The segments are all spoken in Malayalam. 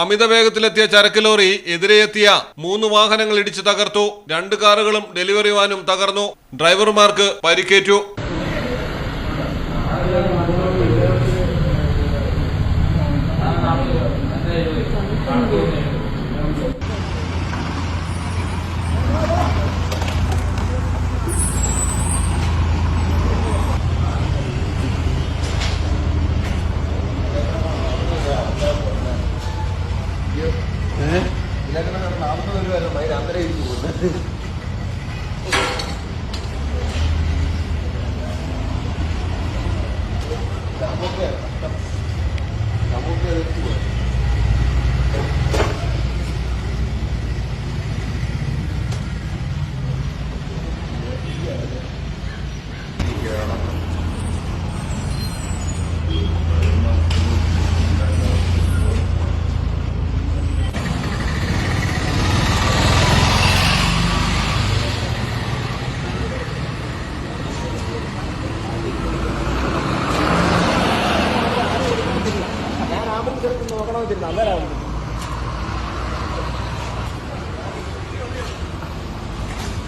അമിത വേഗത്തിലെത്തിയ ചരക്ക് ലോറി എതിരെയെത്തിയ 3 വാഹനങ്ങൾ ഇടിച്ചു തകർത്തു. 2 കാറുകളും ഡെലിവറി വാനും തകർന്നു. ഡ്രൈവർമാർക്ക് പരിക്കേറ്റു.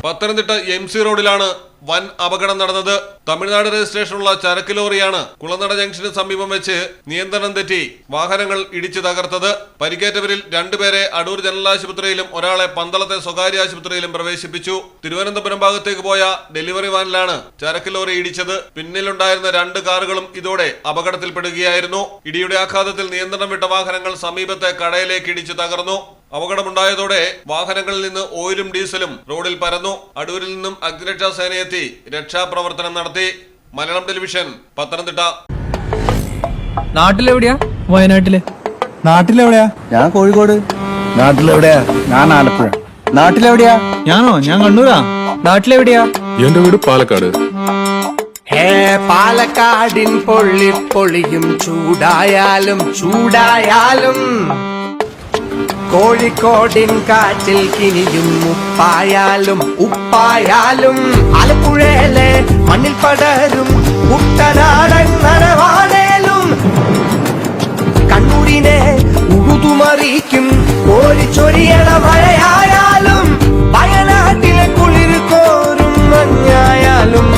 പത്തനംതിട്ട MC റോഡിലാണ് വൻ അപകടം നടന്നത്. തമിഴ്നാട് രജിസ്ട്രേഷനുള്ള ചരക്ക് ലോറിയാണ് കുളനട ജംഗ്ഷന് സമീപം വെച്ച് നിയന്ത്രണം തെറ്റി വാഹനങ്ങൾ ഇടിച്ചു തകർത്തത്. പരിക്കേറ്റവരിൽ 2 പേരെ അടൂർ ജനറൽ ആശുപത്രിയിലും ഒരാളെ പന്തളത്തെ സ്വകാര്യ ആശുപത്രിയിലും പ്രവേശിപ്പിച്ചു. തിരുവനന്തപുരം ഭാഗത്തേക്ക് പോയ ഡെലിവറി വാനിലാണ് ചരക്ക് ലോറി ഇടിച്ചത്. പിന്നിലുണ്ടായിരുന്ന 2 കാറുകളും ഇതോടെ അപകടത്തിൽപ്പെടുകയായിരുന്നു. ഇടിയുടെ ആഘാതത്തിൽ നിയന്ത്രണം വിട്ട വാഹനങ്ങൾ സമീപത്തെ കടയിലേക്ക് ഇടിച്ചു തകർന്നു. അപകടമുണ്ടായതോടെ വാഹനങ്ങളിൽ നിന്ന് ഓയിലും ഡീസലും റോഡിൽ പരന്നു. അടൂരിൽ നിന്നും അഗ്നിരക്ഷാ സേനയെത്തി രക്ഷാപ്രവർത്തനം നടത്തി. മലയാളം ടെലിവിഷൻ, പത്തനംതിട്ട. നാട്ടിലെവിടെയാ? വയനാട്ടില്. നാട്ടിലെവിടെയാ? ഞാൻ കോഴിക്കോട്. നാട്ടിലെവിടെയാ? ഞാൻ ആലപ്പുഴ. നാട്ടിലെവിടെയാ? ഞാൻ കണ്ണൂരാ. നാട്ടിലെവിടെയാ? എന്റെ വീട് പാലക്കാട്. പാലക്കാടിൻ പൊള്ളിപ്പൊളിയും ചൂടായാലും കോഴിക്കോടിൻ കാറ്റിൽ കിനിയും ഉപ്പായാലും ആലപ്പുഴയിലെ മണ്ണിൽ പടരും കുട്ടനാടൻ നനവാണേലും കണ്ണൂരിനെ ഉഴുതുമറിക്കും കോരിച്ചൊരിയണ മഴയായാലും വയനാട്ടിലെ കുളിർ കോരും മഞ്ഞായാലും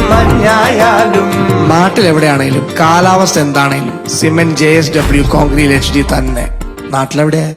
നാട്ടിലെവിടെയാണേലും കാലാവസ്ഥ എന്താണേലും സിമെന്റ് JSW കോൺക്രീറ്റ് HD തന്നെ. നാട്ടിലെവിടെയാ?